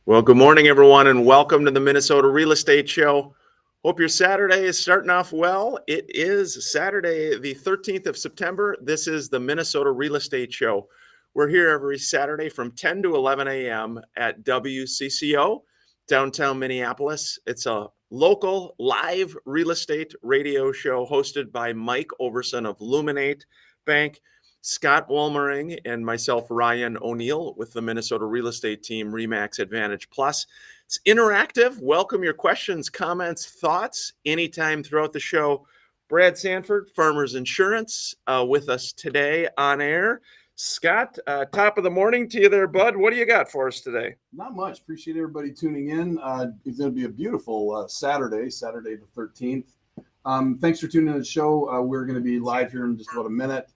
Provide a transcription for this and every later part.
Well, good morning, everyone, and welcome to the Minnesota Real Estate Show. Hope your Saturday is starting off well. It is Saturday, the 13th of September. This is the Minnesota Real Estate Show. We're here every Saturday from 10 to 11 a.m. at WCCO, downtown Minneapolis. It's a local live real estate radio show hosted by Mike Overson of Luminate Bank, Scott Wolmering, and myself, Ryan O'Neill, with the Minnesota real estate team, RE/MAX Advantage Plus. It's interactive. Welcome your questions, comments, thoughts anytime throughout the show. Brad Sanford, Farmers Insurance, with us today on air. Scott, top of the morning to you there, bud. What do you got for us today? Not much. Appreciate everybody tuning in. It's going to be a beautiful Saturday the 13th. Thanks for tuning in to the show. We're going to be live here in just about a minute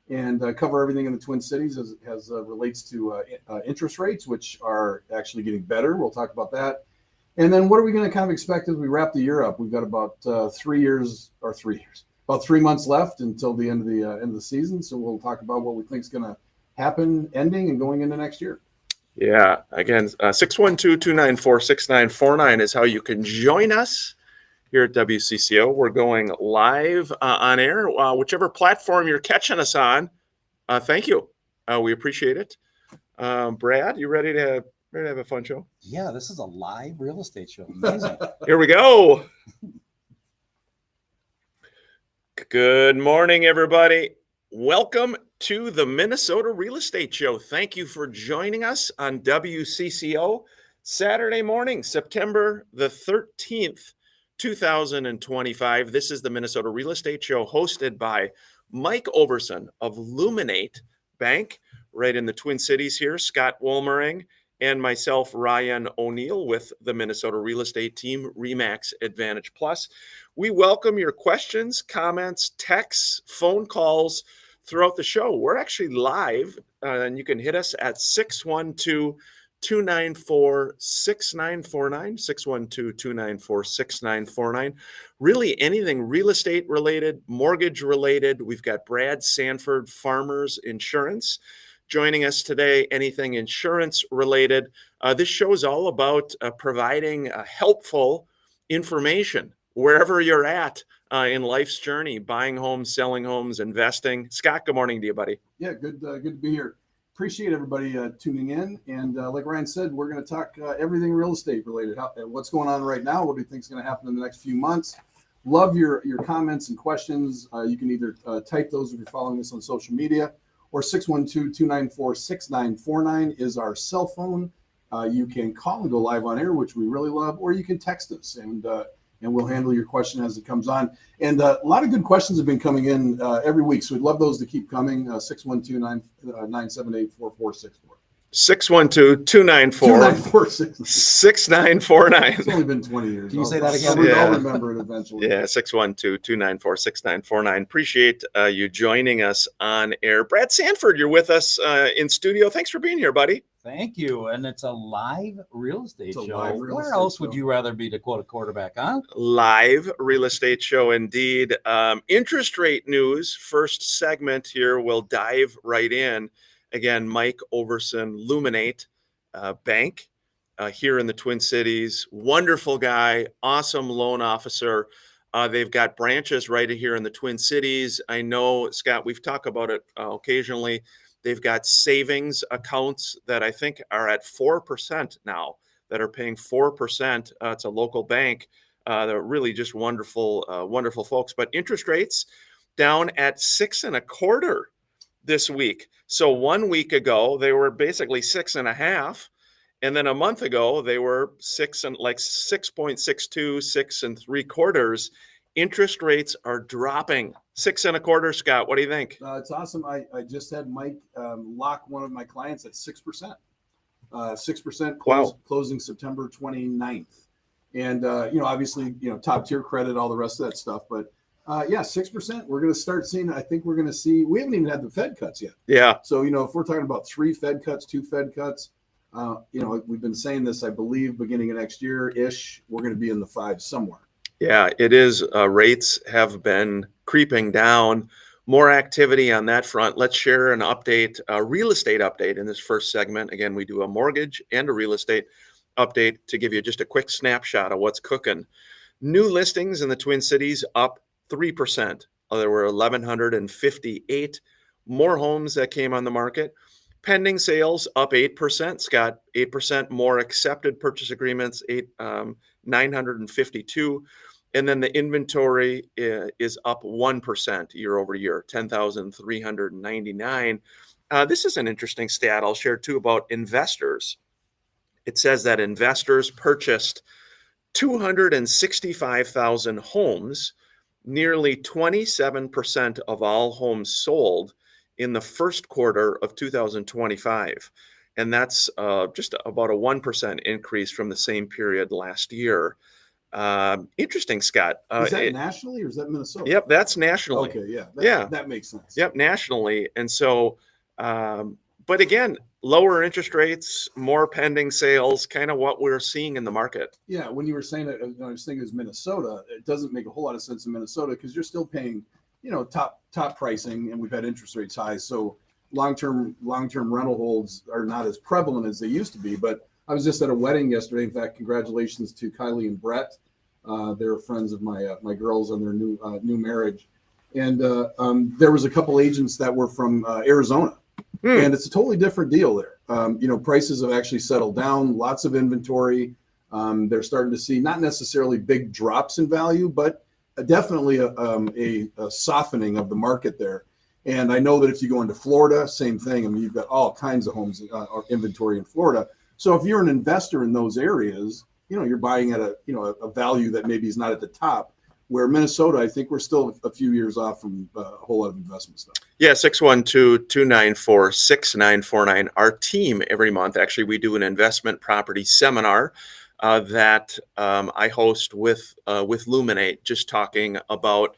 and cover everything in the Twin Cities as relates to interest rates, which are actually getting better. We'll talk about that. And then what are we going to kind of expect as we wrap the year up? We've got about 3 years, about 3 months left until the end of the season. So we'll talk about what we think is going to happen ending and going into next year. Yeah, again, 612-294-6949 is how you can join us here at WCCO. We're going live on air, whichever platform you're catching us on. Thank you. We appreciate it. Brad, you ready to have a fun show? Yeah, this is a live real estate show. Amazing. Here we go. Good morning, everybody. Welcome to the Minnesota Real Estate Show. Thank you for joining us on WCCO Saturday morning, September the 13th, 2025. This is the Minnesota Real Estate Show hosted by Mike Overson of Luminate Bank, right in the Twin Cities here, Scott Wolmering, and myself, Ryan O'Neill, with the Minnesota Real Estate team, RE/MAX Advantage Plus. We welcome your questions, comments, texts, phone calls throughout the show. We're actually live, and you can hit us at 612-294-6949, 612-294-6949. Really anything real estate related, mortgage related. We've got Brad Sanford, Farmers Insurance, joining us today. Anything insurance related. This show is all about providing helpful information wherever you're at in life's journey, buying homes, selling homes, investing. Scott, good morning to you, buddy. Yeah, good to be here. Appreciate everybody tuning in. And like Ryan said, we're going to talk everything real estate related. What's going on right now? What do you think is going to happen in the next few months? Love your comments and questions. You can either type those if you're following us on social media, or 612-294-6949 is our cell phone. You can call and go live on air, which we really love, or you can text us and we'll handle your question as it comes on. And a lot of good questions have been coming in every week, so we'd love those to keep coming. 612-978-4464. 612-294-6949. It's only been 20 years. Can you say that again? I'll remember it eventually. Yeah, 612-294-6949. Appreciate you joining us on air. Brad Sanford, you're with us in studio. Thanks for being here, buddy. Thank you. And it's a live real estate show. Where else would you rather be, to quote a quarterback, huh? Live real estate show indeed. Interest rate news, first segment here. We'll dive right in. Again, Mike Overson, Luminate Bank here in the Twin Cities. Wonderful guy, awesome loan officer. They've got branches right here in the Twin Cities. I know, Scott, we've talked about it occasionally. They've got savings accounts that I think are at 4% now, that are paying 4%. It's a local bank. They're really just wonderful, wonderful folks. But interest rates down at 6.25% this week. So 1 week ago, they were basically 6.5%. And then a month ago, they were 6.62, 6.75. Interest rates are dropping. 6.25, Scott. What do you think? It's awesome. I just had Mike lock one of my clients at 6%. 6% closing September 29th. And, obviously, top tier credit, all the rest of that stuff. But 6%, we're going to start seeing, I think we're going to see, we haven't even had the Fed cuts yet. Yeah. So, if we're talking about 3 Fed cuts, 2 Fed cuts, we've been saying this, I believe, beginning of next year-ish, we're going to be in the 5s somewhere. Yeah, it is. Rates have been creeping down. More activity on that front. Let's share an update, a real estate update in this first segment. Again, we do a mortgage and a real estate. update to give you just a quick snapshot of what's cooking. New listings in the Twin Cities up 3%. There were 1,158 more homes that came on the market. Pending sales up 8%. Scott, 8% more accepted purchase agreements, 952. And then the inventory is up 1% year over year, 10,399. This is an interesting stat I'll share too about investors. It says that investors purchased 265,000 homes, nearly 27% of all homes sold in the first quarter of 2025. And that's just about a 1% increase from the same period last year. Interesting, Scott. Is that nationally or is that Minnesota? Yep, that's nationally. Okay, yeah. That makes sense. Yep, nationally. And so, but again, lower interest rates, more pending sales, kind of what we're seeing in the market. Yeah, when you were saying that, I was thinking it was Minnesota. It doesn't make a whole lot of sense in Minnesota because you're still paying, top pricing, and we've had interest rates high. So long-term rental holds are not as prevalent as they used to be. But I was just at a wedding yesterday. In fact, congratulations to Kylie and Brett. They're friends of my girls on their new marriage. And there was a couple agents that were from Arizona. And it's a totally different deal there. Prices have actually settled down, lots of inventory. They're starting to see not necessarily big drops in value, but definitely a softening of the market there. And I know that if you go into Florida, same thing. I mean, you've got all kinds of homes inventory in Florida. So if you're an investor in those areas, you're buying at a value that maybe is not at the top. Where Minnesota, I think we're still a few years off from a whole lot of investment stuff. Yeah, 612-294-6949. Our team every month, actually, we do an investment property seminar that I host with Luminate, just talking about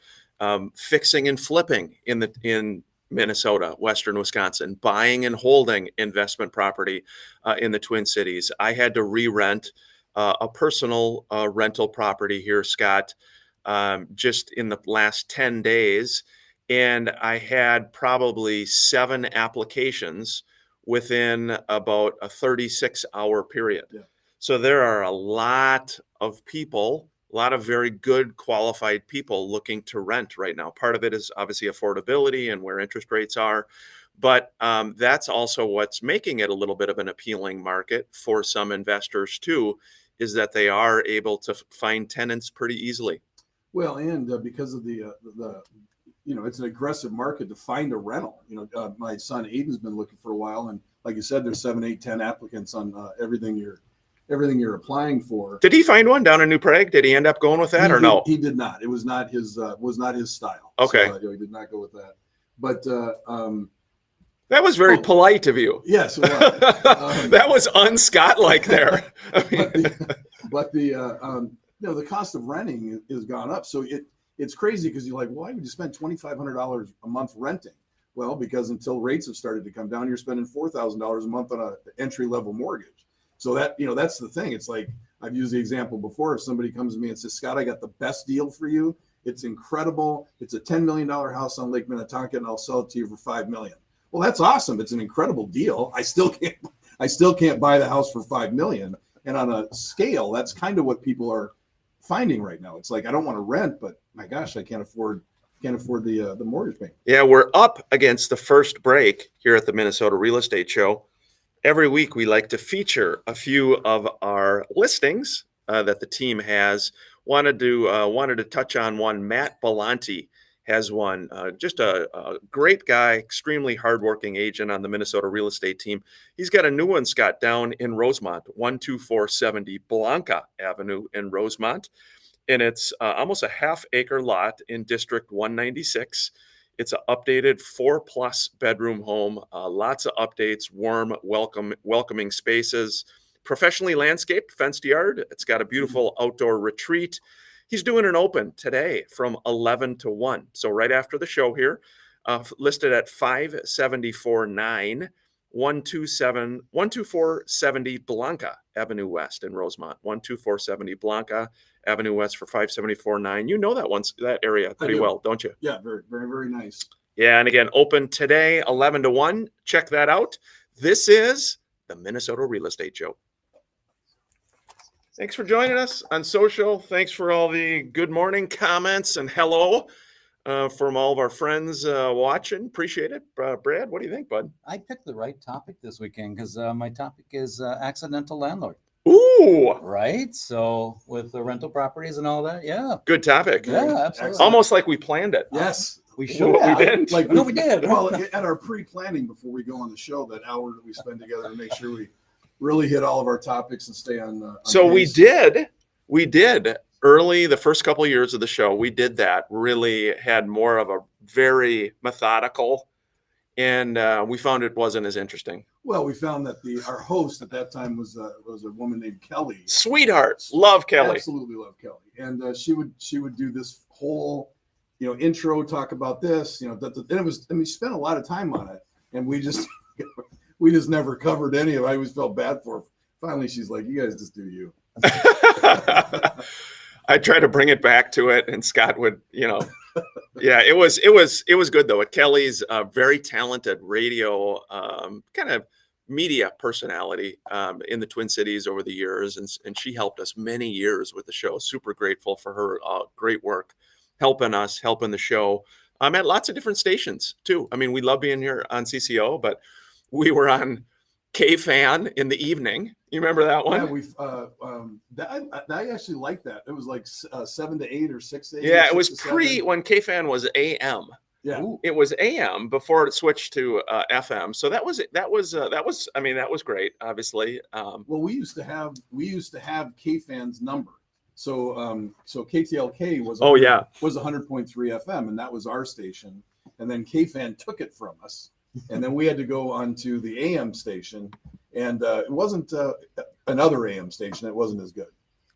fixing and flipping in Minnesota, Western Wisconsin, buying and holding investment property in the Twin Cities. I had to re-rent a personal rental property here, Scott, just in the last 10 days. And I had probably 7 applications within about a 36-hour period. Yeah. So there are a lot of people, a lot of very good qualified people looking to rent right now. Part of it is obviously affordability and where interest rates are. But that's also what's making it a little bit of an appealing market for some investors too, is that they are able to find tenants pretty easily. Well, and because of the it's an aggressive market to find a rental. My son Aiden's been looking for a while, and like you said, there's 7, 8, 10 applicants on everything you're applying for. Did he find one down in New Prague? Did he end up going with that no? He did not. It was not his style. Okay, so, he did not go with that. But that was very polite of you. Yes, it was. That was un-Scott-like there. But the cost of renting has gone up. So it's crazy because you're like, why would you spend $2,500 a month renting? Well, because until rates have started to come down, you're spending $4,000 a month on an entry-level mortgage. So that's the thing. It's like, I've used the example before. If somebody comes to me and says, Scott, I got the best deal for you. It's incredible. It's a $10 million house on Lake Minnetonka, and I'll sell it to you for $5 million. Well, that's awesome. It's an incredible deal. I still can't buy the house for $5 million. And on a scale, that's kind of what people are finding right now. It's like, I don't want to rent, but my gosh, I can't afford the mortgage payment. Yeah, we're up against the first break here at the Minnesota Real Estate Show. Every week, we like to feature a few of our listings that the team has. Wanted to touch on one. Matt Belanti has one. Just a great guy, extremely hardworking agent on the Minnesota real estate team. He's got a new one, Scott, down in Rosemont, 12470 Blanca Avenue in Rosemont. And it's almost a half-acre lot in District 196. It's an updated 4+ bedroom home. Lots of updates, warm, welcoming spaces, professionally landscaped, fenced yard. It's got a beautiful outdoor retreat. He's doing an open today from 11 to 1. So right after the show here, listed at 574-9, 12470 Blanca Avenue West in Rosemont, 12470 Blanca Avenue West for 574-9. You know that area pretty well, don't you? Yeah, very, very, very nice. Yeah, and again, open today, 11 to 1. Check that out. This is the Minnesota Real Estate Show. Thanks for joining us on social. Thanks for all the good morning comments and hello from all of our friends watching. Appreciate it. Brad, what do you think, bud? I picked the right topic this weekend because my topic is accidental landlord. Ooh, Right. So with the rental properties and all that. Yeah. good topic. Yeah, absolutely. Almost like we planned it. Yes. We should We have. didn't. Like No, we did. Well, at our pre-planning before we go on the show, that hour that we spend together to make sure we really hit all of our topics and stay on. So we pace. did early, the first couple of years of the show, we did that, really had more of a very methodical, and we found it wasn't as interesting. Well, we found that our host at that time was a woman named Kelly. Sweetheart, love Kelly. Absolutely love Kelly, and she would do this whole, intro, talk about this, and it was, we spent a lot of time on it, and we just never covered any of it. I always felt bad for her. Finally, she's like, "You guys just do you." I try to bring it back to it, and Scott would, yeah, it was good though. Kelly's very talented radio kind of media personality in the Twin Cities over the years, and she helped us many years with the show. Super grateful for her great work, helping us, helping the show. At lots of different stations too. I mean, we love being here on CCO, but we were on KFan in the evening. You remember that one? Yeah, I actually liked that. It was like 7 to 8 or 6 to 8. Yeah, it was when KFan was AM. Yeah, it was AM before it switched to FM. So that was I mean, that was great. Obviously. Well, we used to have KFan's number. So KTLK was was 100.3 FM, and that was our station. And then KFan took it from us, and then we had to go onto the AM station, and it wasn't another AM station. It wasn't as good.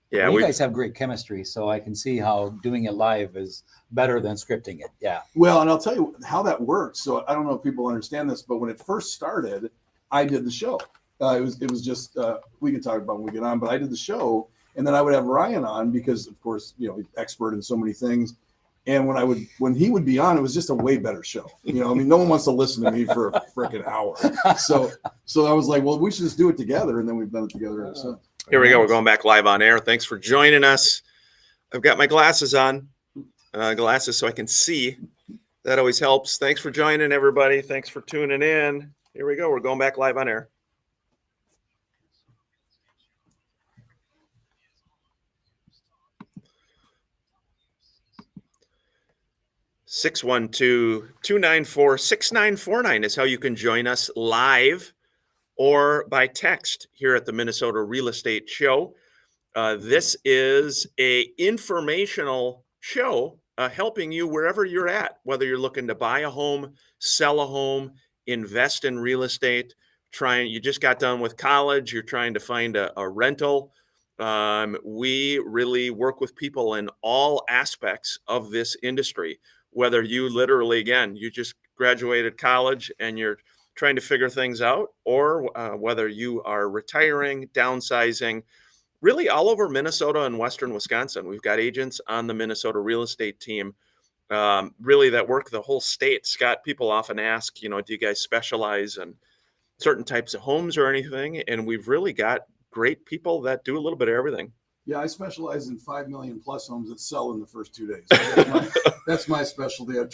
Yeah, well, you guys have great chemistry, so I can see how doing it live is better than scripting it. Yeah. Well, and I'll tell you how that works. So I don't know if people understand this, but when it first started, I did the show. It was just we can talk about when we get on, but I did the show, and then I would have Ryan on because, of course, he's expert in so many things. And when he would be on, it was just a way better show. I mean, no one wants to listen to me for a freaking hour. So I was like, well, we should just do it together, and then we've done it together ever since. Here we go. We're going back live on air. Thanks for joining us. I've got my glasses on, so I can see. That always helps. Thanks for joining, everybody. Thanks for tuning in. Here we go. We're going back live on air. (612-294-6949) is how you can join us live or by text here at the Minnesota Real Estate Show. This is a informational show helping you wherever you're at, whether you're looking to buy a home, sell a home, invest in real estate, you just got done with college, you're trying to find a rental. We really work with people in all aspects of this industry, whether you literally, again, you just graduated college and you're trying to figure things out, or whether you are retiring, downsizing, really all over Minnesota and Western Wisconsin. We've got agents on the Minnesota real estate team, really that work the whole state. Scott, people often ask, do you guys specialize in certain types of homes or anything? And we've really got great people that do a little bit of everything. Yeah, I specialize in 5 million plus homes that sell in the first 2 days. That's my specialty. I've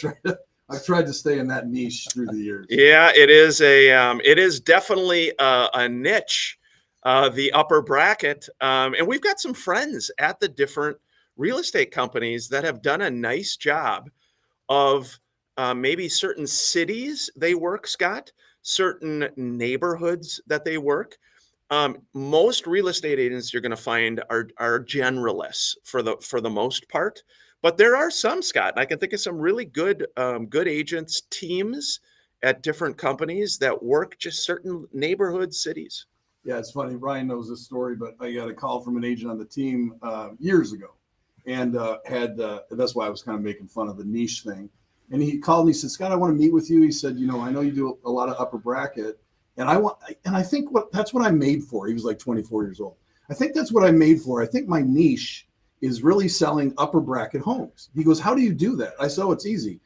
tried to stay in that niche through the years. Yeah, it is definitely a niche, the upper bracket. And we've got some friends at the different real estate companies that have done a nice job of maybe certain cities they work, Scott, certain neighborhoods that they work. Most real estate agents you're going to find are generalists for the most part. But there are some, Scott, and I can think of some really good agents, teams at different companies that work just certain neighborhood cities. Yeah, it's funny. Ryan knows this story, but I got a call from an agent on the team years ago, and that's why I was kind of making fun of the niche thing. And he called me, he said, "Scott, I want to meet with you." He said, "I know you do a lot of upper bracket, and I think that's what I'm made for." He was like 24 years old. I think that's what I'm made for. I think my niche is really selling upper bracket homes. He goes, "How do you do that?" I said, "Oh, it's easy.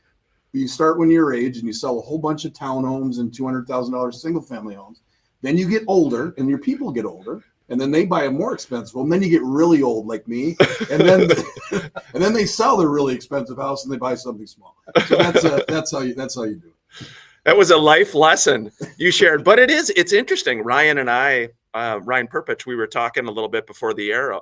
You start when you're your age and you sell a whole bunch of townhomes and $200,000 single family homes. Then you get older and your people get older. and then they buy a more expensive home. Then you get really old like me, and then they sell their really expensive house and they buy something small. So that's how you do it. That was a life lesson you shared, but it's interesting. Ryan and I, Ryan Perpich, we were talking a little bit before the air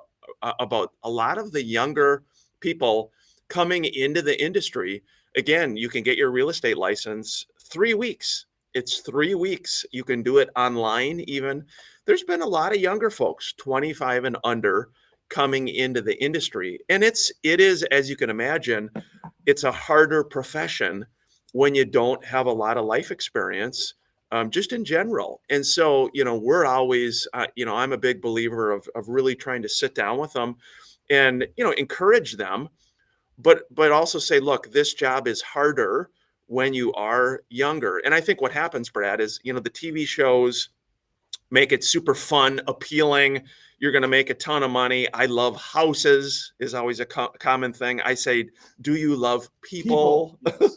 about a lot of the younger people coming into the industry. Again, you can get your real estate license 3 weeks. It's 3 weeks. You can do it online even. There's been a lot of younger folks, 25 and under, coming into the industry. And it is, as you can imagine, it's a harder profession when you don't have a lot of life experience, just in general. And so, we're always, I'm a big believer of really trying to sit down with them and, encourage them, but also say, look, this job is harder when you are younger. And I think what happens, Brad, is, the TV shows make it super fun, appealing. You're going to make a ton of money. I love houses is always a common thing. I say, do you love people? Yes.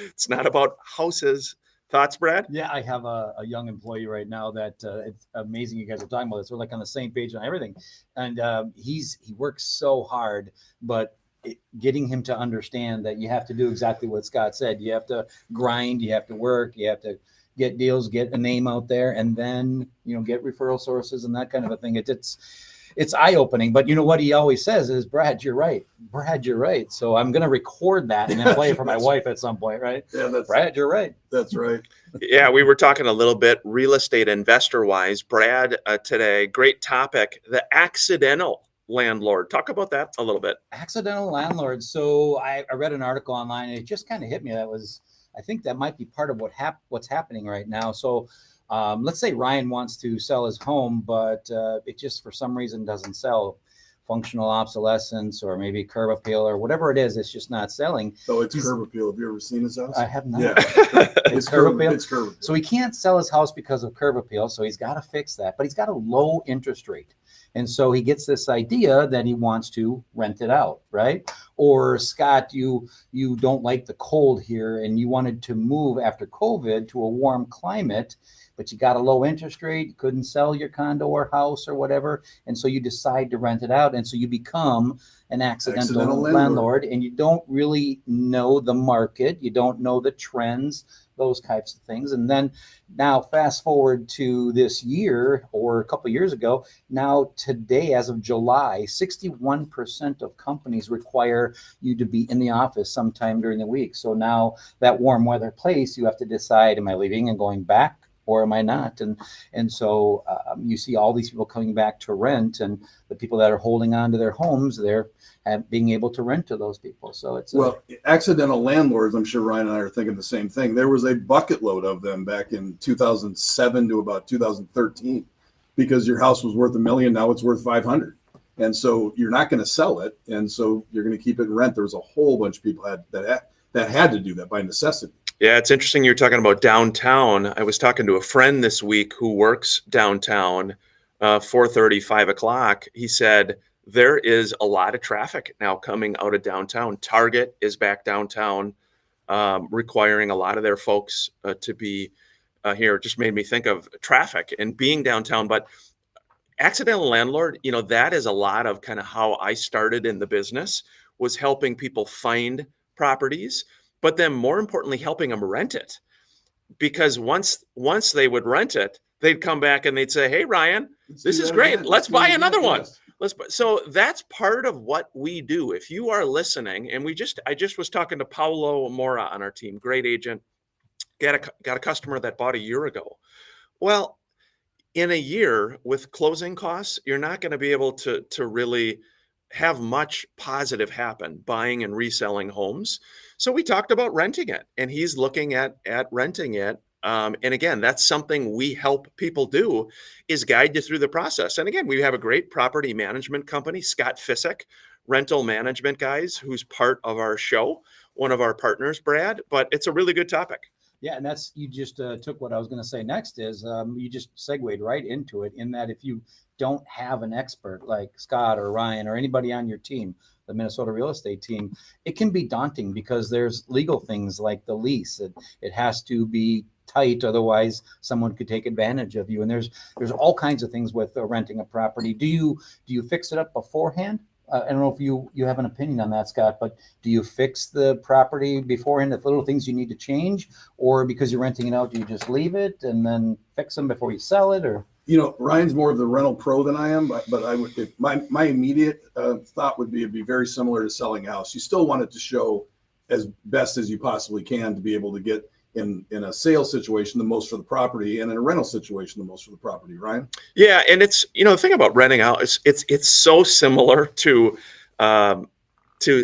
It's not about houses. Thoughts, Brad? Yeah, I have a young employee right now that it's amazing you guys are talking about this. We're like on the same page on everything. And he works so hard, but getting him to understand that you have to do exactly what Scott said. You have to grind, you have to work, you have to get deals, get a name out there, and then, get referral sources and that kind of a thing. It's eye-opening, but what he always says is, Brad, you're right. Brad, you're right. So I'm going to record that and then play it for my wife at some point, right? Yeah, Brad, you're right. That's right. Yeah, we were talking a little bit real estate investor-wise. Brad, today, great topic, the accidental landlord. Talk about that a little bit. Accidental landlord. So I read an article online and it just kind of hit me. I think that might be part of what's happening right now. So let's say Ryan wants to sell his home, but it just for some reason doesn't sell. Functional obsolescence or maybe curb appeal or whatever it is, it's just not selling. Oh, it's curb appeal. Have you ever seen his house? I have not. Yeah. It's curb appeal. It's curb appeal. So he can't sell his house because of curb appeal. So he's got to fix that, but he's got a low interest rate. And so he gets this idea that he wants to rent it out, right? Or Scott, you don't like the cold here and you wanted to move after COVID to a warm climate, but you got a low interest rate, you couldn't sell your condo or house or whatever. And so you decide to rent it out. And so you become an accidental landlord and you don't really know the market. You don't know the trends, those types of things. And then now fast forward to this year or a couple of years ago, now today, as of July, 61% of companies require you to be in the office sometime during the week. So now that warm weather place, you have to decide, am I leaving and going back? Or am I not? And so you see all these people coming back to rent, and the people that are holding on to their homes, they're being able to rent to those people. So it's accidental landlords. I'm sure Ryan and I are thinking the same thing. There was a bucket load of them back in 2007 to about 2013, because your house was worth $1 million, now it's worth 500, and so you're not going to sell it, and so you're going to keep it in rent. There was a whole bunch of people that had to do that by necessity. Yeah, it's interesting you're talking about downtown. I was talking to a friend this week who works downtown, 4:30, 5 o'clock. He said there is a lot of traffic now coming out of downtown. Target is back downtown, requiring a lot of their folks to be here. It just made me think of traffic and being downtown. But accidental landlord, that is a lot of kind of how I started in the business, was helping people find properties, but then more importantly, helping them rent it. Because once they would rent it, they'd come back and they'd say, hey, Ryan, this is great. Let's buy another one. So that's part of what we do. If you are listening, and I just was talking to Paulo Mora on our team, great agent, got a customer that bought a year ago. Well, in a year with closing costs, you're not going to be able to really have much positive happen buying and reselling homes. So we talked about renting it, and he's looking at renting it. And again, that's something we help people do, is guide you through the process. And again, we have a great property management company, Scott Fisick, rental management guys, who's part of our show, one of our partners, Brad, but it's a really good topic. Yeah, and you just took what I was going to say next is you just segued right into it, in that if you don't have an expert like Scott or Ryan or anybody on your team, the Minnesota real estate team, it can be daunting because there's legal things like the lease. It has to be tight. Otherwise, someone could take advantage of you. And there's all kinds of things with renting a property. Do you fix it up beforehand? I don't know if you have an opinion on that, Scott, but do you fix the property beforehand, the little things you need to change, or because you're renting it out, do you just leave it and then fix them before you sell it? Or Ryan's more of the rental pro than I am, but I would, if my immediate thought would be, it'd be very similar to selling a house. You still want it to show as best as you possibly can to be able to get in a sales situation the most for the property, and in a rental situation the most for the property. Ryan? Yeah, and it's the thing about renting out is it's so similar to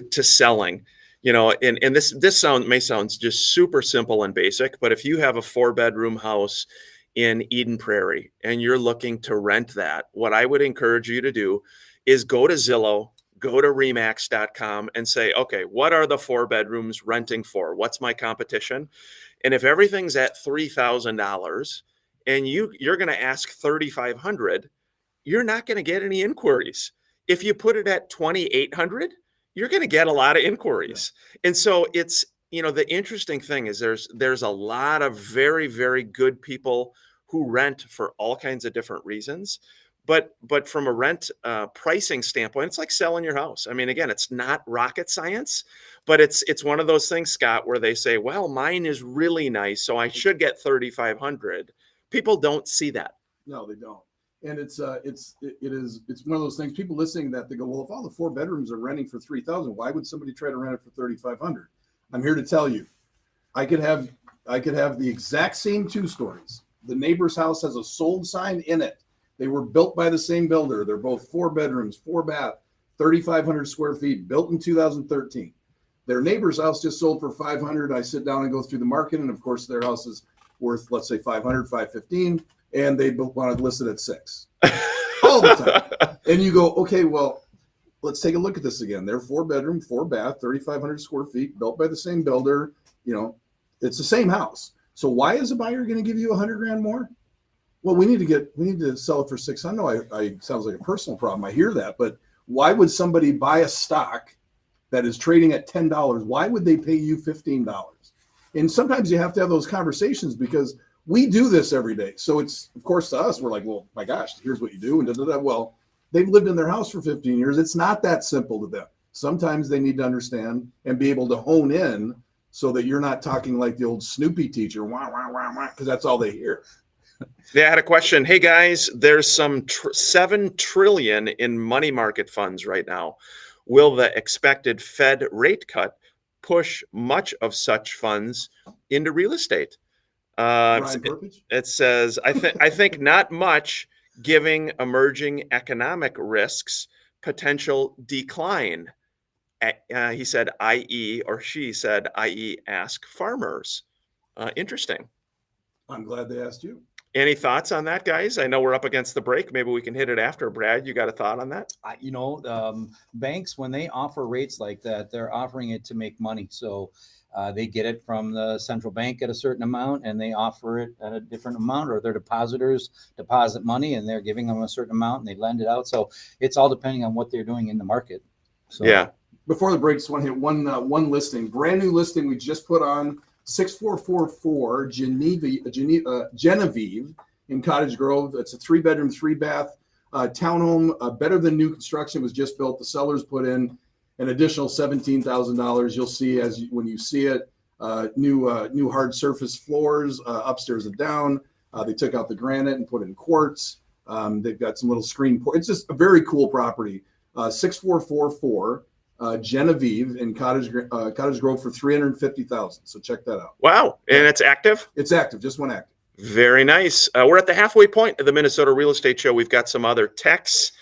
selling. And this may sound just super simple and basic, but if you have a 4-bedroom house in Eden Prairie and you're looking to rent that, what I would encourage you to do is go to Zillow, go to Remax.com and say, okay, what are the 4 bedrooms renting for? What's my competition? And if everything's at $3,000 and you're going to ask $3,500, you're not going to get any inquiries. If you put it at $2,800, you're going to get a lot of inquiries. Yeah. And so it's, the interesting thing is there's a lot of very, very good people who rent for all kinds of different reasons. But from a rent pricing standpoint, it's like selling your house. I mean, again, it's not rocket science, but it's one of those things, Scott, where they say, well, mine is really nice, so I should get $3,500. People don't see that. No, they don't. And it's one of those things. People listening to that, they go, well, if all the 4 bedrooms are renting for $3,000, why would somebody try to rent it for $3,500? I'm here to tell you, I could have the exact same 2 stories. The neighbor's house has a sold sign in it. They were built by the same builder. They're both 4 bedrooms, 4 bath, 3,500 square feet, built in 2013. Their neighbor's house just sold for $500. I sit down and go through the market, and of course, their house is worth, let's say, $500, $515, and they wanted to list it at $6 all the time. And you go, okay, well, let's take a look at this again. They're 4 bedroom, 4 bath, 3,500 square feet, built by the same builder. It's the same house. So why is a buyer going to give you $100,000 more? Well, we need to sell it for $600. I know I sounds like a personal problem. I hear that, but why would somebody buy a stock that is trading at $10? Why would they pay you $15? And sometimes you have to have those conversations because we do this every day. So it's, of course, to us, we're like, well, my gosh, here's what you do. And da-da-da. Well, they've lived in their house for 15 years. It's not that simple to them. Sometimes they need to understand and be able to hone in so that you're not talking like the old Snoopy teacher, wah, wah, wah, wah, because that's all they hear. Yeah, I had a question. Hey guys, there's some $7 trillion in money market funds right now. Will the expected Fed rate cut push much of such funds into real estate? It says, I think not much, giving emerging economic risks potential decline. He said, i.e., or she said, i.e., ask farmers. Interesting. I'm glad they asked you. Any thoughts on that, guys? I know we're up against the break. Maybe we can hit it after. Brad, you got a thought on that? Banks, when they offer rates like that, they're offering it to make money. So they get it from the central bank at a certain amount, and they offer it at a different amount, or their depositors deposit money, and they're giving them a certain amount, and they lend it out. So it's all depending on what they're doing in the market. So yeah. Before the break, just want to hit one listing, brand new listing we just put on. 6444 Genevieve in Cottage Grove. It's a 3-bedroom, 3-bath townhome, better than new construction. It was just built. The sellers put in an additional $17,000. You'll see when you see it, new hard surface floors upstairs and down. They took out the granite and put in quartz. They've got some little screen. It's just a very cool property. 6444. Genevieve in Cottage Grove for $350,000. So check that out. Wow. And it's active? It's active. Just went active. Very nice. We're at the halfway point of the Minnesota Real Estate Show. We've got some other texts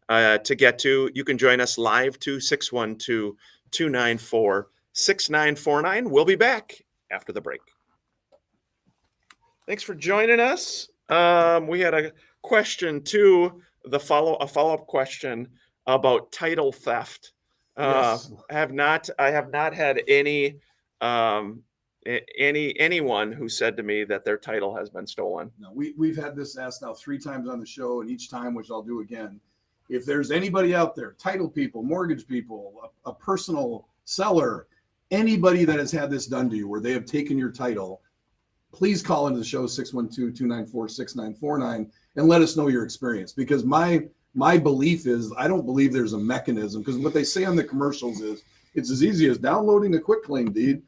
to get to. You can join us live, 612-294-6949. We'll be back after the break. Thanks for joining us. We had a question too, a follow-up question about title theft. Yes. I have not had anyone who said to me that their title has been stolen. No, we've had this asked now 3 times on the show, and each time, which I'll do again, if there's anybody out there, title people, mortgage people, a personal seller, anybody that has had this done to you where they have taken your title, please call into the show 612-294-6949 and let us know your experience, because my belief is I don't believe there's a mechanism, because what they say on the commercials is it's as easy as downloading a quitclaim deed,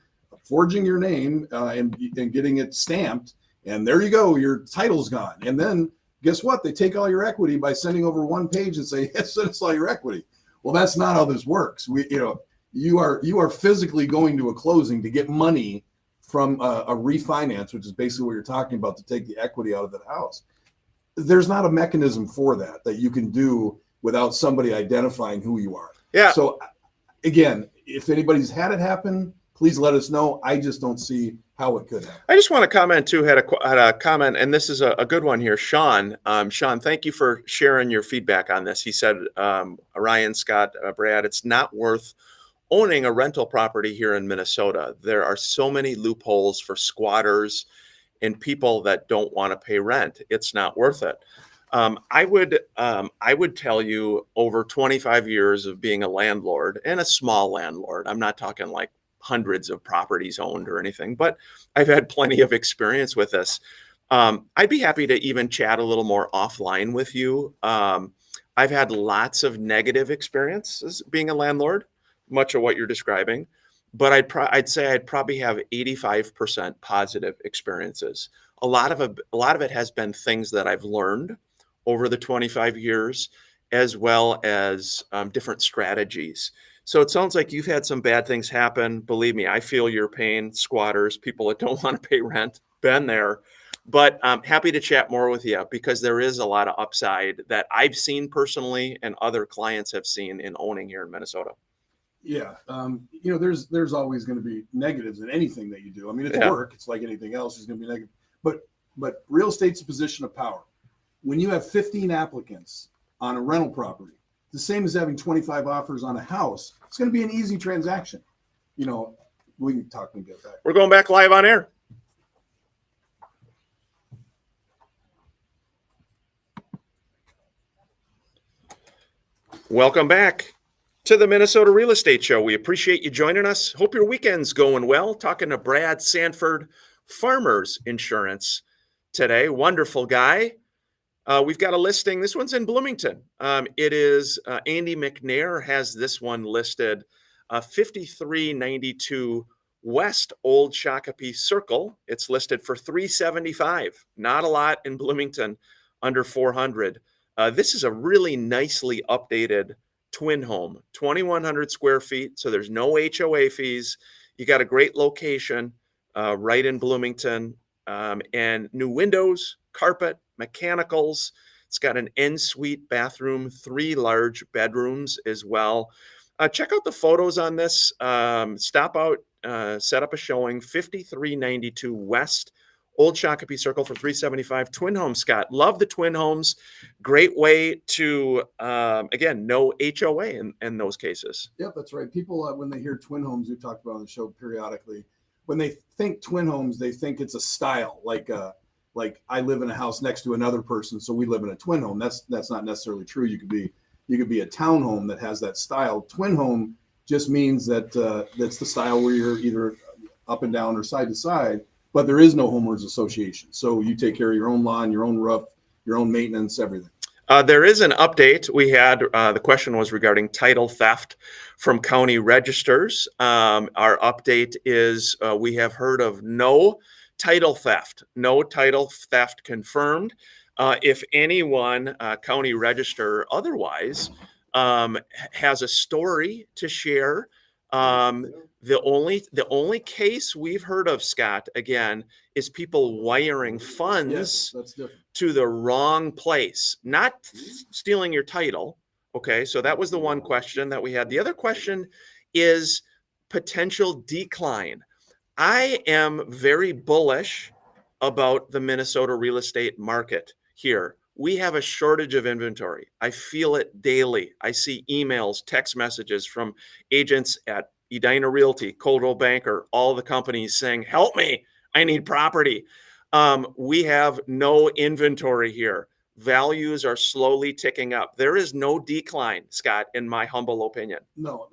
forging your name and getting it stamped, and there you go, your title's gone. And then guess what? They take all your equity by sending over one page and say, yes, that's all your equity. Well, that's not how this works. You are physically going to a closing to get money from a refinance, which is basically what you're talking about, to take the equity out of the house. There's not a mechanism for that you can do without somebody identifying who you are. Yeah. So again, if anybody's had it happen, please let us know. I just don't see how it could happen. I just want to comment too, had a comment, and this is a good one here. Sean, thank you for sharing your feedback on this. He said, Ryan, Scott, Brad, it's not worth owning a rental property here in Minnesota. There are so many loopholes for squatters and people that don't want to pay rent. It's not worth it. I would tell you, over 25 years of being a landlord, and a small landlord, I'm not talking like hundreds of properties owned or anything, but I've had plenty of experience with this. I'd be happy to even chat a little more offline with you. I've had lots of negative experiences being a landlord, much of what you're describing, but I'd say I'd probably have 85% positive experiences. A lot of it has been things that I've learned over the 25 years, as well as different strategies. So it sounds like you've had some bad things happen. Believe me, I feel your pain. Squatters, people that don't want to pay rent, been there. But I'm happy to chat more with you, because there is a lot of upside that I've seen personally and other clients have seen in owning here in Minnesota. Yeah. There's always going to be negatives in anything that you do. I mean, it's work. It's like anything else. There's going to be negative. But real estate's a position of power. When you have 15 applicants on a rental property, the same as having 25 offers on a house, it's going to be an easy transaction. We can talk and get back. We're going back live on air. Welcome back to the Minnesota Real Estate Show. We appreciate you joining us. Hope your weekend's going well. Talking to Brad Sanford, Farmers Insurance today. Wonderful guy. We've got a listing. This one's in Bloomington. It is Andy McNair has this one listed, 5392 West Old Shakopee Circle. It's listed for $375. Not a lot in Bloomington, under $400. This is a really nicely updated twin home, 2,100 square feet. So there's no HOA fees. You got a great location right in Bloomington, and new windows, carpet, mechanicals. It's got an en-suite bathroom, 3 large bedrooms as well. Check out the photos on this. Stop out, set up a showing. 5392 West Old Shakopee Circle for $375. Twin homes, Scott. Love the twin homes. Great way to, again, no HOA in those cases. Yep, that's right. People, when they hear twin homes, we talked about on the show periodically, when they think twin homes, they think it's a style, like I live in a house next to another person, so we live in a twin home. That's not necessarily true. You could be a townhome that has that style. Twin home just means that that's the style where you're either up and down or side to side, but there is no homeowners association. So you take care of your own lawn, your own roof, your own maintenance, everything. There is an update. We had the question was regarding title theft from county registers. Our update is we have heard of no title theft confirmed. If anyone, county register otherwise, has a story to share, the only case we've heard of, Scott, again, is people wiring funds that's different. to the wrong place, not stealing your title. Okay, so that was the one question that we had. The other question is potential decline. I am very bullish about the Minnesota real estate market here. We have a shortage of inventory. I feel it daily. I see emails, text messages from agents at Edina Realty, Coldwell Banker, all the companies saying, help me, I need property. We have no inventory here. Values are slowly ticking up. There is no decline, Scott, in my humble opinion. No,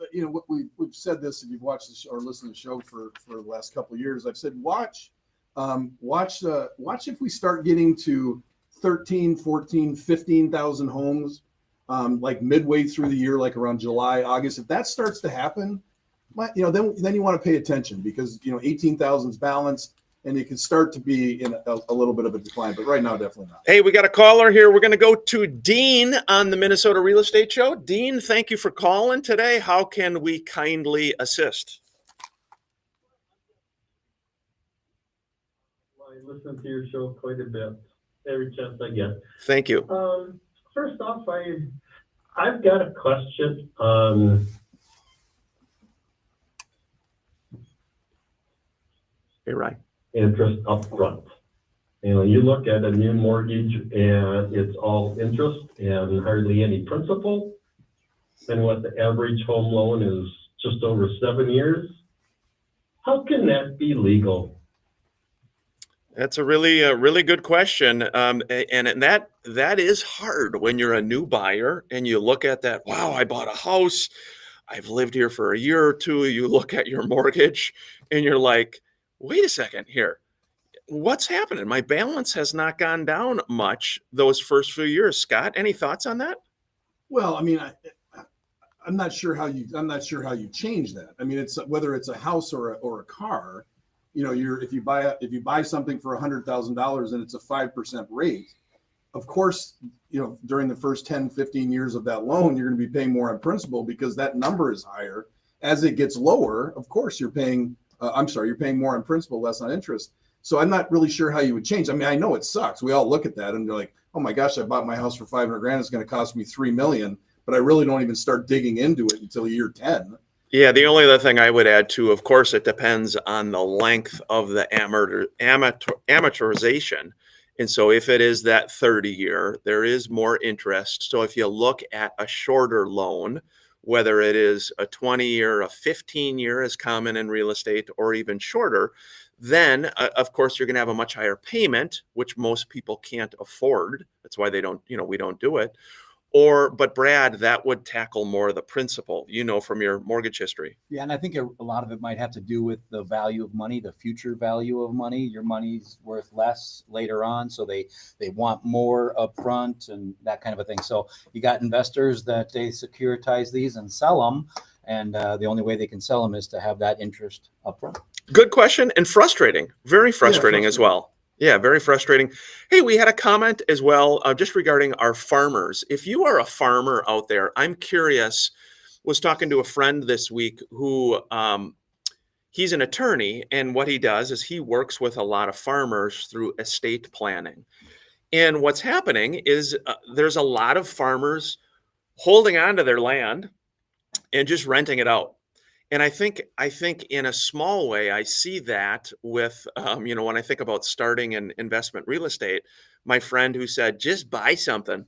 we've said this, if you've watched the show or listened to the show for the last couple of years, I've said, watch Watch if we start getting to 13, 14, 15,000 homes, like midway through the year, like around July, August. If that starts to happen, then you want to pay attention, because 18,000 is balanced, and it can start to be in a little bit of a decline. But right now, definitely not. Hey, we got a caller here. We're going to go to Dean on the Minnesota Real Estate Show. Dean, thank you for calling today. How can we kindly assist? I listen to your show quite a bit, every chance I get. Thank you. First off, I've got a question on Hey, Ryan. interest up front. You look at a new mortgage and it's all interest and hardly any principal. And what the average home loan is just over 7 years. How can that be legal? That's a really good question. And that is hard when you're a new buyer and you look at that. Wow, I bought a house. I've lived here for a year or two. You look at your mortgage and you're like, wait a second here. What's happening? My balance has not gone down much those first few years. Scott, any thoughts on that? Well, I mean, I'm not sure how you change that. I mean, it's whether it's a house or a car. If you buy something for $100,000 and it's a 5% rate, of course, during the first 10, 15 years of that loan, you're going to be paying more on principal because that number is higher. As it gets lower, of course, you're paying more on principal, less on interest. So I'm not really sure how you would change. I mean, I know it sucks. We all look at that and they're like, oh my gosh, I bought my house for $500,000. It's going to cost me $3 million, but I really don't even start digging into it until year 10. Yeah, the only other thing I would add too, of course, it depends on the length of the amortization. And so if it is that 30-year, there is more interest. So if you look at a shorter loan, whether it is a 20-year, a 15-year is common in real estate, or even shorter, then of course you're going to have a much higher payment, which most people can't afford. That's why we don't do it. But Brad, that would tackle more of the principal, from your mortgage history. Yeah, and I think a lot of it might have to do with the value of money, the future value of money. Your money's worth less later on, so they want more upfront and that kind of a thing. So you got investors that they securitize these and sell them, and the only way they can sell them is to have that interest upfront. Good question, and frustrating, very frustrating as well. Yeah, very frustrating. Hey, we had a comment as well just regarding our farmers. If you are a farmer out there, I'm curious, was talking to a friend this week who he's an attorney, and what he does is he works with a lot of farmers through estate planning. And what's happening is there's a lot of farmers holding on to their land and just renting it out. And I think in a small way, I see that with, when I think about starting an investment real estate, my friend who said, just buy something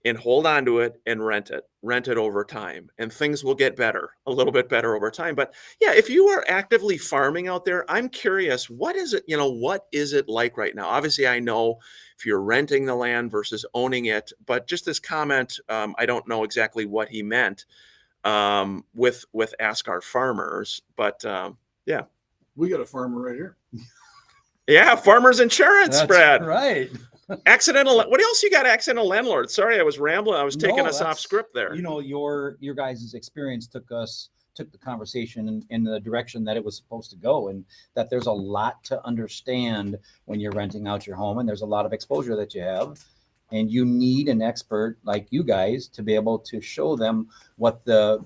and hold on to it and rent it over time, and things will get better, a little bit better over time. But yeah, if you are actively farming out there, I'm curious, what is it like right now? Obviously, I know if you're renting the land versus owning it, but just this comment, I don't know exactly what he meant with Ask Our Farmers, but yeah, we got a farmer right here. Yeah, Farmers Insurance. That's Brad, right. Accidental. What else you got? Accidental landlord. Sorry, I was rambling. I was taking us off script there. Your guys' experience took the conversation in the direction that it was supposed to go, and that there's a lot to understand when you're renting out your home, and there's a lot of exposure that you have. And you need an expert like you guys to be able to show them what the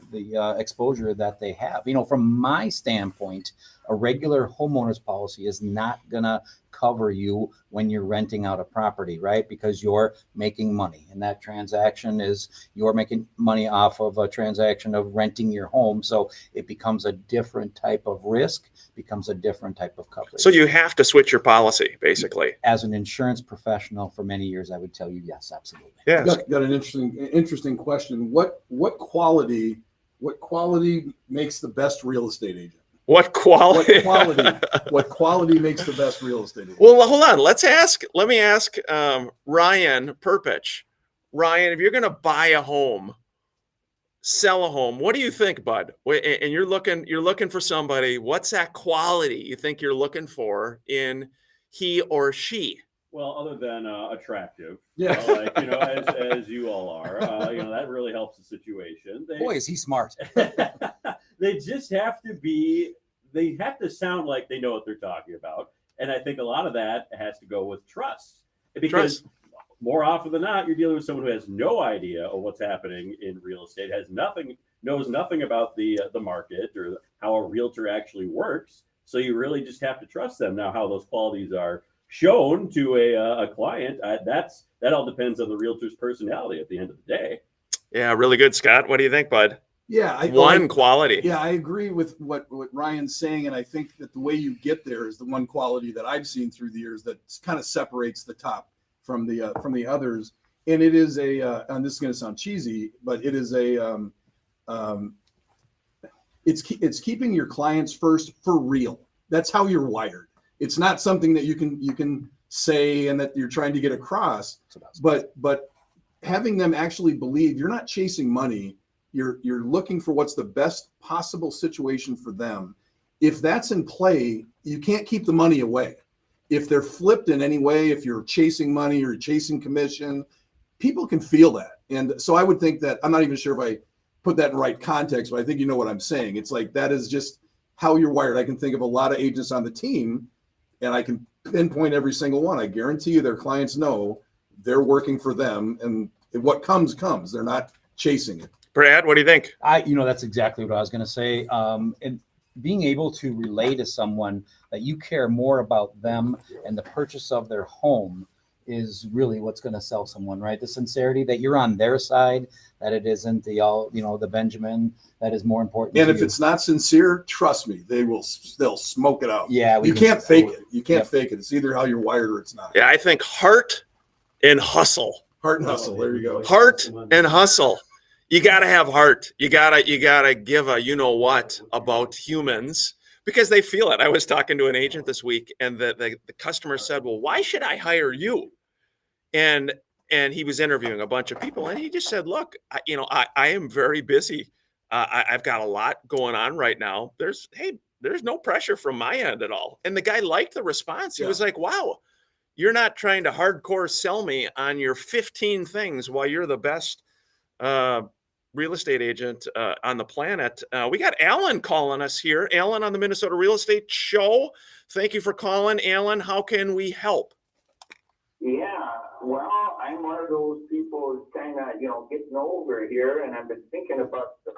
exposure that they have. From my standpoint, a regular homeowner's policy is not going to cover you when you're renting out a property, right? Because you're making money, and that transaction is you're making money off of a transaction of renting your home. So it becomes a different type of risk, becomes a different type of coverage. So you have to switch your policy, basically. As an insurance professional for many years, I would tell you, yes, absolutely. Yeah. Got an interesting question. What quality makes the best real estate agent? What quality? What quality makes the best real estate agent? Well, hold on. Let me ask Ryan Perpich. Ryan, if you're going to buy a home, sell a home. What do you think, Bud? And you're looking for somebody. What's that quality you think you're looking for in he or she? Well, other than attractive, Yeah. like as you all are, that really helps the situation. Boy, is he smart. They just have to be. They have to sound like they know what they're talking about, and I think a lot of that has to go with trust, because more often than not, you're dealing with someone who has no idea of what's happening in real estate, knows nothing about the market or how a realtor actually works. So you really just have to trust them. Now, how those qualities are shown to a client, that all depends on the realtor's personality at the end of the day. Yeah, really good, Scott. What do you think, Bud? Yeah, Quality. Yeah, I agree with what Ryan's saying, and I think that the way you get there is the one quality that I've seen through the years that kind of separates the top from the others. And it is and this is going to sound cheesy, but it is it's keeping your clients first for real. That's how you're wired. It's not something that you can say and that you're trying to get across, but having them actually believe you're not chasing money. You're looking for what's the best possible situation for them. If that's in play, you can't keep the money away. If they're flipped in any way, if you're chasing money or chasing commission, people can feel that. And so I would think that, I'm not even sure if I put that in right context, but I think you know what I'm saying. It's like, that is just how you're wired. I can think of a lot of agents on the team, and I can pinpoint every single one. I guarantee you their clients know they're working for them, and what comes. They're not chasing it. Brad, what do you think? That's exactly what I was going to say. And being able to relay to someone that you care more about them and the purchase of their home is really what's going to sell someone, right? The sincerity that you're on their side, that it isn't the Benjamin that is more important. And if it's not sincere, trust me, they'll smoke it out. Yeah, you can't fake it. You can't fake it. It's either how you're wired or it's not. Yeah, I think heart and hustle. Heart and hustle. There you go. Heart and hustle. You got to have heart. You gotta give a what about humans, because they feel it. I was talking to an agent this week, and the customer said, well, why should I hire you? And he was interviewing a bunch of people, and he just said, look, I am very busy. I've got a lot going on right now. There's no pressure from my end at all. And the guy liked the response. He was like, wow, you're not trying to hardcore sell me on your 15 things while you're the best real estate agent on the planet. We got Alan calling us here. Alan on the Minnesota Real Estate Show. Thank you for calling, Alan. How can we help? Yeah, well, I'm one of those people kind of, getting over here, and I've been thinking about the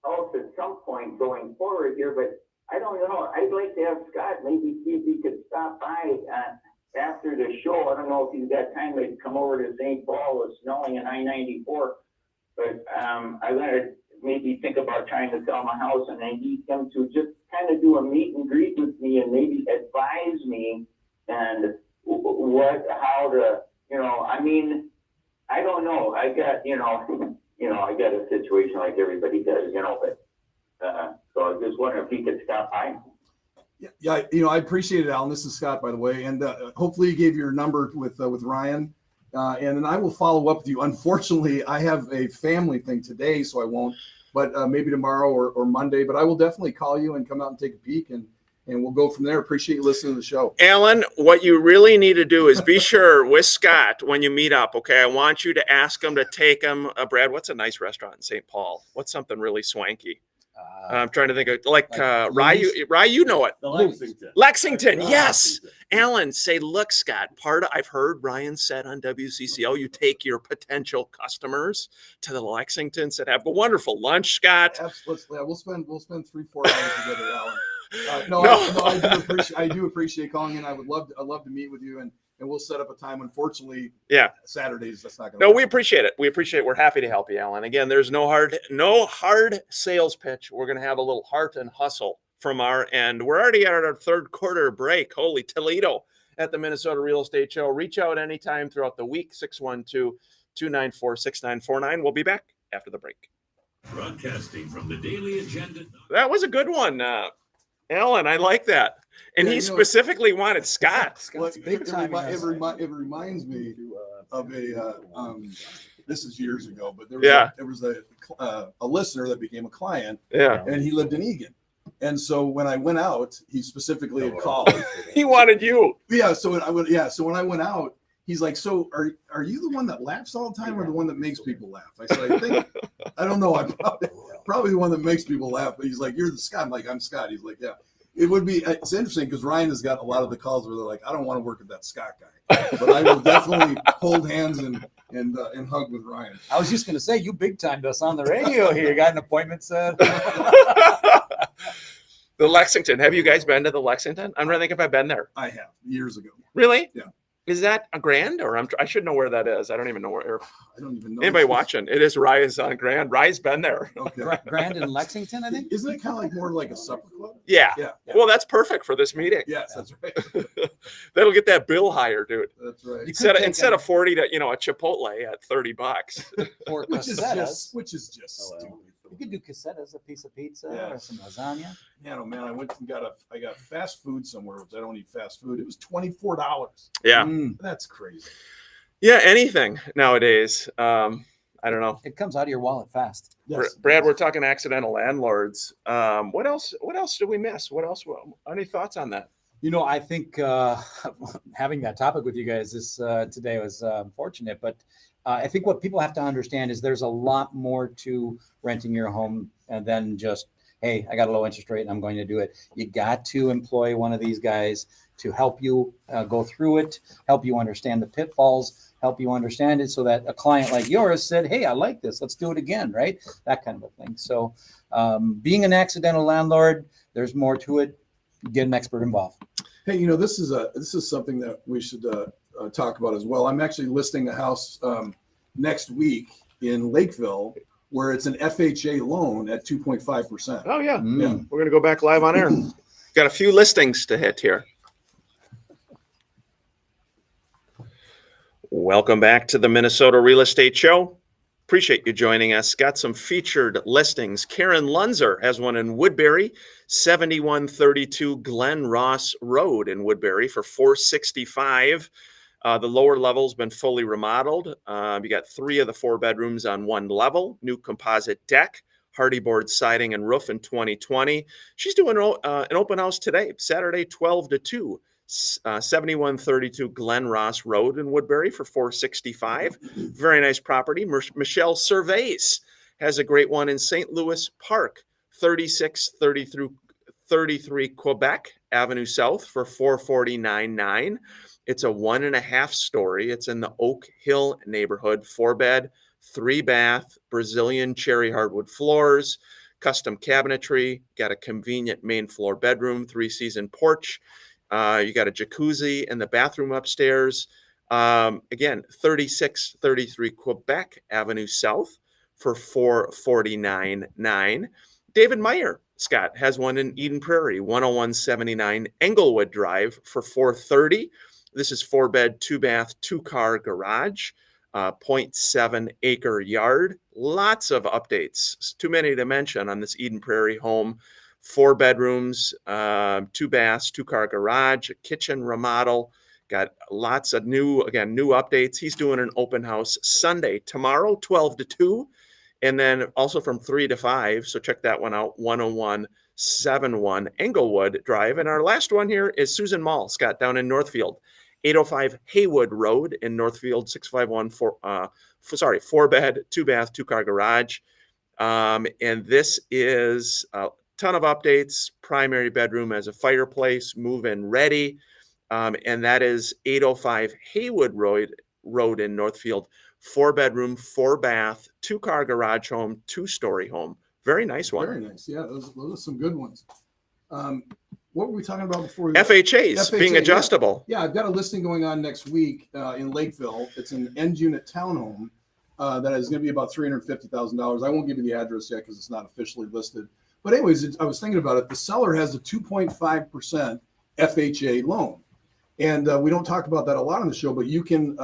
house at some point going forward here, but I don't know. I'd like to have Scott maybe see if he could stop by after the show. I don't know if he's got time to come over to St. Paul. It's snowing in I-94, but I'm going to maybe think about trying to sell my house, and I need him to just kind of do a meet and greet with me and maybe advise me and how to, I don't know. I got, I got a situation like everybody does, but so I was just wondering if he could stop by. Yeah, I appreciate it, Alan. This is Scott, by the way, and hopefully you gave your number with Ryan, and then I will follow up with you. Unfortunately, I have a family thing today, so I won't. But maybe tomorrow or Monday. But I will definitely call you and come out and take a peek, and we'll go from there. Appreciate you listening to the show. Alan, what you really need to do is be sure with Scott when you meet up, okay? I want you to ask him to take him. Brad, what's a nice restaurant in St. Paul? What's something really swanky? I'm trying to think of Rye, you know it. The Lexington. Lexington, yes. Alan, say, look, Scott, I've heard Ryan said on WCCO, you take your potential customers to the Lexingtons that have a wonderful lunch, Scott. Absolutely. We'll spend 3-4 hours together, Alan. I do appreciate calling in. I'd love to meet with you, and we'll set up a time. Unfortunately, Saturdays, that's not going to No, we appreciate it. We're happy to help you, Alan. Again, there's no hard sales pitch. We're going to have a little heart and hustle from our end. We're already at our third quarter break. Holy Toledo at the Minnesota Real Estate Show. Reach out anytime throughout the week, 612-294-6949. We'll be back after the break. Broadcasting from the Daily Agenda. That was a good one, Alan. I like that. And he specifically wanted Scott. It reminds me of this is years ago, but there was a listener that became a client, Yeah. and he lived in Egan. And so when I went out, he specifically had called. He wanted you. Yeah. So when I went out, he's like, "So are you the one that laughs all the time, or the one that makes people laugh?" I said, I don't know. I'm probably the one that makes people laugh. But he's like, "You're the Scott." I'm like, "I'm Scott." He's like, "Yeah." It would be. It's interesting because Ryan has got a lot of the calls where they're like, "I don't want to work with that Scott guy," but I will definitely hold hands and hug with Ryan. I was just going to say, you big timed us on the radio here. You got an appointment set. The Lexington. Have you guys been to the Lexington? I'm trying to think if I've been there. I have years ago. Really? Yeah. Is that a Grand or I should know where that is. I don't even know where. I don't even know. Anybody watching? It is Rise on Grand. Rise been there. Okay. Grand in Lexington, I think. Isn't it kind of like more like a supper club? Yeah. Yeah. Well, that's perfect for this meeting. Yes, that's right. That'll get that bill higher, dude. That's right. Instead of 40 to a Chipotle at $30. Or Which is casetas. just Oh, well. stupid. You could do casetas, a piece of pizza Yeah. or some lasagna. Man, oh man, I went and I got fast food somewhere, which I don't eat fast food. It was $24. Yeah. Mm, That's crazy. Yeah. Anything nowadays. I don't know. it comes out of your wallet fast. Yes. Brad, we're talking accidental landlords. What else did we miss? What else? Any thoughts on that? I think having that topic with you guys today was fortunate, but I think what people have to understand is there's a lot more to renting your home than just, hey, I got a low interest rate and I'm going to do it. You got to employ one of these guys to help you go through it, help you understand the pitfalls, help you understand it so that a client like yours said, hey, I like this. Let's do it again, right? That kind of a thing. So being an accidental landlord, there's more to it. Get an expert involved. Hey, this is something that we should talk about as well. I'm actually listing a house next week in Lakeville where it's an FHA loan at 2.5%. Oh yeah. Mm. Yeah. We're gonna go back live on air. Got a few listings to hit here. Welcome back to the Minnesota Real Estate Show. Appreciate you joining us. Got some featured listings. Karen Lunzer has one in Woodbury, 7132 Glen Ross Road in Woodbury for $465. The lower level's been fully remodeled. You got 3 of the 4 bedrooms on one level, new composite deck, hardy board siding and roof in 2020. She's doing an open house today, Saturday, 12 to 2. 7132 Glen Ross Road in Woodbury for $465. Very nice property. Michelle Surveys has a great one in St. Louis Park, 3633 Quebec Avenue South for $449.9. It's a 1.5 story. It's in the Oak Hill neighborhood, 4-bed, 3-bath, Brazilian cherry hardwood floors, custom cabinetry, got a convenient main floor bedroom, 3-season porch. You got a jacuzzi in the bathroom upstairs. Again, 3633 Quebec Avenue South for $449.9. David Meyer, Scott, has one in Eden Prairie, 10179 Englewood Drive for $430. This is 4-bed, 2-bath, 2-car garage, 0.7 acre yard. Lots of updates. It's too many to mention on this Eden Prairie home. 4 bedrooms, 2 baths, 2-car garage, a kitchen remodel. Got lots of new updates. He's doing an open house Sunday, tomorrow, 12 to 2, and then also from 3 to 5. So check that one out, 10171 Englewood Drive. And our last one here is Susan Mall, Scott, down in Northfield, 805 Haywood Road in Northfield, 651, 4-bed, 2-bath, 2-car garage. And this is ton of updates. Primary bedroom as a fireplace, move-in ready, and that is 805 Haywood Road in Northfield. 4-bedroom, 4-bath, 2-car garage home, 2-story home. Very nice one. Very nice. Yeah, those are some good ones. What were we talking about before? FHAs being FHA, adjustable. Yeah, I've got a listing going on next week in Lakeville. It's an end unit townhome that is going to be about $350,000. I won't give you the address yet because it's not officially listed. But anyways, I was thinking about it. The seller has a 2.5% FHA loan, and we don't talk about that a lot on the show. But you can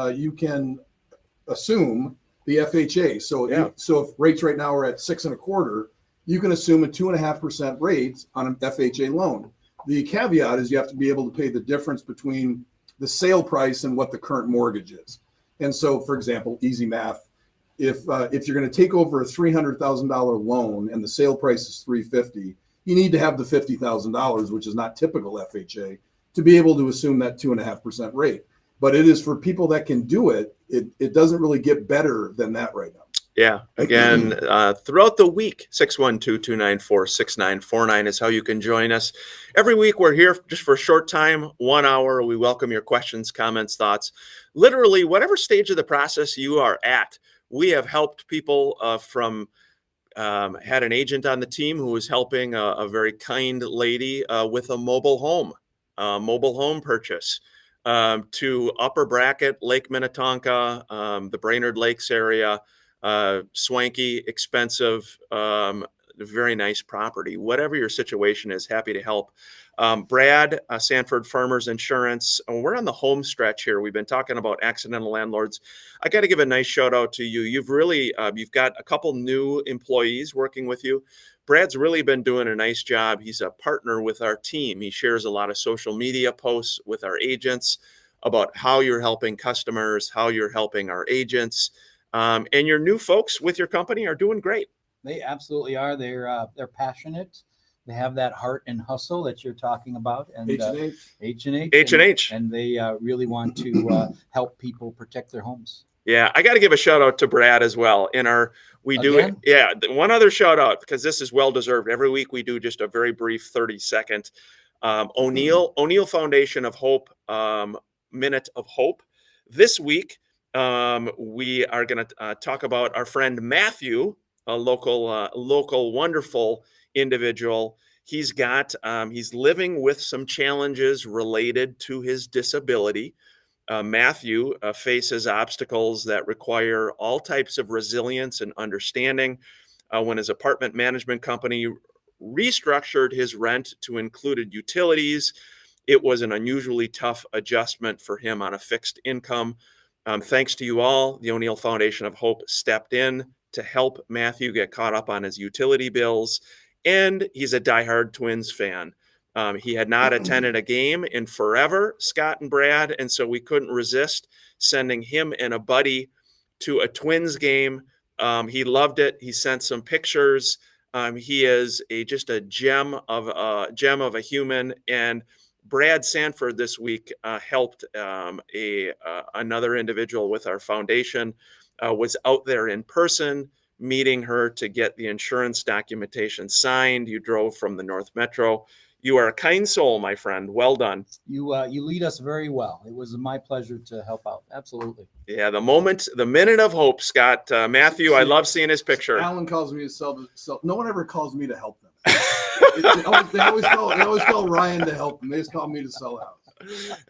assume the FHA. So so if rates right now are at 6.25, you can assume a 2.5% rate on an FHA loan. The caveat is you have to be able to pay the difference between the sale price and what the current mortgage is. And so, for example, easy math. if you're going to take over a $300,000 loan and the sale price is $350,000, you need to have the $50,000, which is not typical FHA, to be able to assume that 2.5% rate. But it is for people that can do it. It doesn't really get better than that right now. Yeah. Again, throughout the week, 612-294-6949 is how you can join us. Every week, we're here just for a short time, 1 hour. We welcome your questions, comments, thoughts. Literally, whatever stage of the process you are at, we have helped people had an agent on the team who was helping a very kind lady with a mobile home purchase. To upper bracket, Lake Minnetonka, the Brainerd Lakes area, swanky, expensive, very nice property. Whatever your situation is, happy to help. Brad, Sanford Farmers Insurance. We're on the home stretch here. We've been talking about accidental landlords. I got to give a nice shout out to you. You've really, you've got a couple new employees working with you. Brad's really been doing a nice job. He's a partner with our team. He shares a lot of social media posts with our agents about how you're helping customers, how you're helping our agents. And your new folks with your company are doing great. They absolutely are. They're passionate. They have that heart and hustle that you're talking about, and H&H, and they really want to help people protect their homes. Yeah, I got to give a shout out to Brad as well. One other shout out, because this is well deserved. Every week we do just a very brief 30-second O'Neill Foundation of Hope Minute of Hope. This week we are going to talk about our friend Matthew, a local wonderful individual. He's living with some challenges related to his disability. Matthew faces obstacles that require all types of resilience and understanding. When his apartment management company restructured his rent to include utilities, it was an unusually tough adjustment for him on a fixed income. Thanks to you all, the O'Neill Foundation of Hope stepped in to help Matthew get caught up on his utility bills. And he's a diehard Twins fan. He had not attended a game in forever, Scott and Brad, and so we couldn't resist sending him and a buddy to a Twins game. He loved it. He sent some pictures. He is just a gem of a human. And Brad Sanford this week helped another individual with our foundation, was out there in person, meeting her to get the insurance documentation signed. You drove from the North Metro. You are a kind soul, my friend. Well done. You lead us very well. It was my pleasure to help out. Absolutely. Yeah, the minute of hope, Scott. Matthew, I love seeing his picture. Alan calls me to sell. No one ever calls me to help them. They always call Ryan to help them. They just call me to sell out.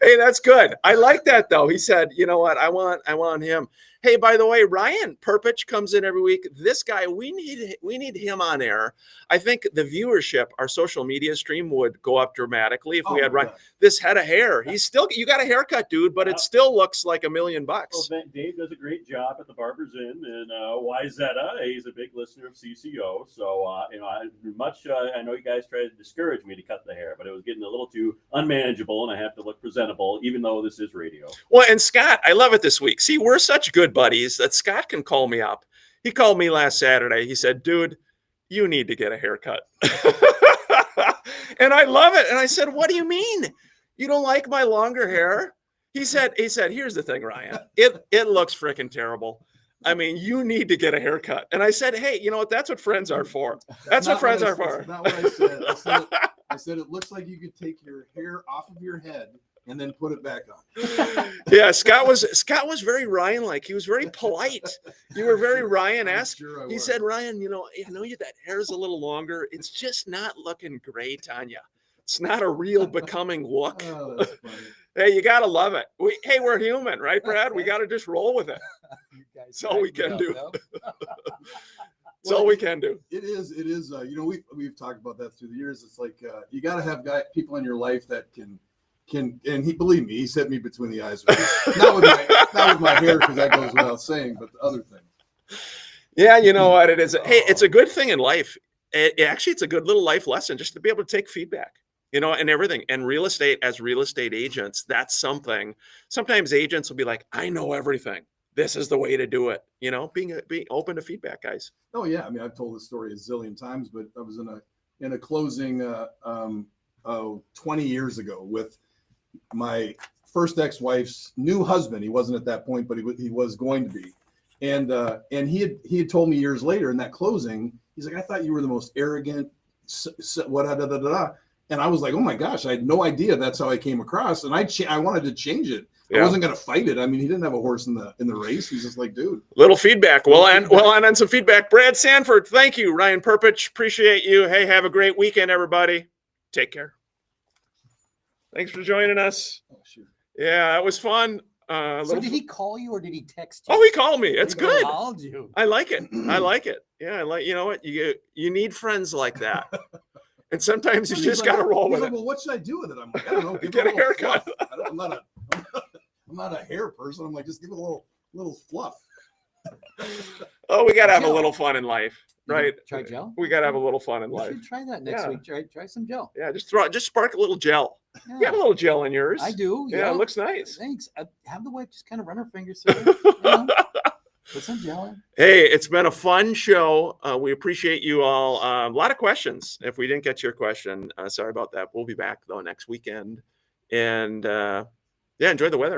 Hey, that's good. I like that though. He said, you know what? I want him. Hey, by the way, Ryan Perpich comes in every week. This guy, we need him on air. I think the viewership, our social media stream would go up dramatically if we had Ryan. This head of hair. You got a haircut, dude, but it still looks like $1 million. Well, Dave does a great job at the Barber's Inn in Wayzata. He's a big listener of CCO. So, I know you guys tried to discourage me to cut the hair, but it was getting a little too unmanageable and I have to look presentable, even though this is radio. Well, and Scott, I love it this week. See, we're such good buddies that Scott can call me up. He called me last Saturday. He said, dude, you need to get a haircut. And I love it. And I said, what do you mean? You don't like my longer hair? He said, here's the thing, Ryan. It looks freaking terrible. I mean, you need to get a haircut. And I said, hey, you know what? That's what friends are for. That's what friends are for. That's not what I said. I said it looks like you could take your hair off of your head and then put it back on. Yeah, Scott was very Ryan-like. He was very polite. You were very Ryan-esque. Sure he said, Ryan, I know that hair is a little longer. It's just not looking great on you. It's not a real becoming look. Oh, that's funny. Hey, you got to love it. We're human, right, Brad? We got to just roll with it. That's all we can do. That's all we can do. It is. We've talked about that through the years. It's like you got to have people in your life that can, and believe me, he's hit me between the eyes. Not with my hair, because that goes without saying, but the other thing. Yeah, you know what it is. Hey, it's a good thing in life. It's a good little life lesson just to be able to take feedback, and everything. And as real estate agents, that's something. Sometimes agents will be like, I know everything. this is the way to do it. You know, being open to feedback, guys. Oh yeah, I mean I've told this story a zillion times, but I was in a closing 20 years ago with my first ex-wife's new husband. He wasn't at that point, but he was going to be. And he had told me years later in that closing, he's like, I thought you were the most arrogant, what da da da da. And I was like, oh my gosh, I had no idea that's how I came across. And I wanted to change it. I wasn't going to fight it. I mean, he didn't have a horse in the race. He's just like, dude. Little feedback. We'll end on some feedback. Brad Sanford, thank you. Ryan Perpich, appreciate you. Hey, have a great weekend, everybody. Take care. Thanks for joining us. Oh, shoot. Yeah, that was fun. So did he call you or did he text you? Oh, he called me. It's He good. called you. I like it. I like it. Yeah, you know what? You need friends like that. And sometimes you He's just like, got to roll he's with like, it. well, what should I do with it? I'm like, I don't know. Give Get it a little haircut. fluff. I'm not a hair person. I'm like, just give it a little fluff. Oh, we got to have a Gel. little fun in life, right? Try gel? We got to have a little fun in You life. should try that next Yeah. week. Try some gel. Yeah, just spark a little gel. You Yeah, got a little gel in yours. I do. Yeah, it looks nice. Thanks. Have the wife just kind of run her fingers through it. You know? Put some gel in. Hey, it's been a fun show. We appreciate you all. A lot of questions. If we didn't get to your question, sorry about that. We'll be back though next weekend. And yeah, enjoy the weather.